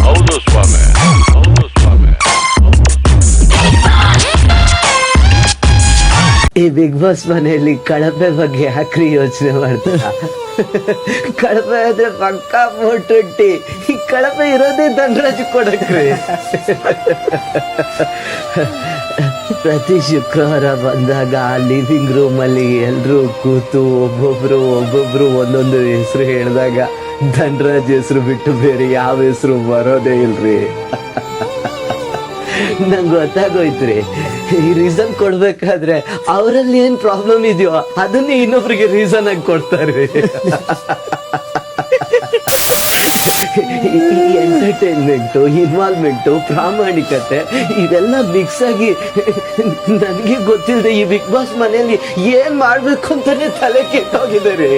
ಹೌದು ಸ್ವಾಮಿ, ಹೌದು ಸ್ವಾಮಿ. ಈ ಬಿಗ್ ಬಾಸ್ ಮನೆಯಲ್ಲಿ ಕಳಪೆ ಬಗ್ಗೆ ಯಾಕ್ರಿ ಯೋಚನೆ ಮಾಡ್ತಾರ? ಕಳಪೆ ಆದ್ರೆ ಪಕ್ಕ ಮೋಟುಟ್ಟಿ, ಈ ಕಳಪೆ ಇರೋದೇ ಧನರಾಜ್ ಕೊಡಕ್ರಿ. ಪ್ರತಿ ಶುಕ್ರವಾರ ಬಂದಾಗ ಆ ಲಿವಿಂಗ್ ರೂಮ್ ಅಲ್ಲಿ ಎಲ್ರೂ ಕೂತು ಒಬ್ಬೊಬ್ರು ಒಂದೊಂದು ಹೆಸರು ಹೇಳಿದಾಗ ಧನರಾಜ್ ಹೆಸರು ಬಿಟ್ಟು ಬೇರೆ ಯಾವ ಹೆಸರು ಬರೋದೇ ಇಲ್ರಿ. ನಂಗೆ ಗೊತ್ತಾಗೋಯ್ತ್ರಿ, ಈ ರೀಸನ್ ಕೊಡ್ಬೇಕಾದ್ರೆ ಅವರಲ್ಲಿ ಏನ್ ಪ್ರಾಬ್ಲಮ್ ಇದೆಯೋ ಅದನ್ನೇ ಇನ್ನೊಬ್ರಿಗೆ ರೀಸನ್ ಆಗಿ ಕೊಡ್ತಾರೆ. ಈ ಎಂಟರ್ಟೈನ್ಮೆಂಟು, ಇನ್ವಾಲ್ವ್ಮೆಂಟು, ಪ್ರಾಮಾಣಿಕತೆ ಇವೆಲ್ಲ ಮಿಕ್ಸ್ ಆಗಿ ನನಗೆ ಗೊತ್ತಿಲ್ಲದೆ ಈ ಬಿಗ್ ಬಾಸ್ ಮನೆಯಲ್ಲಿ ಏನ್ ಮಾಡ್ಬೇಕು ಅಂತಾನೆ ತಲೆ ಕೆಟ್ಟೋಗಿದೆ ರೀ.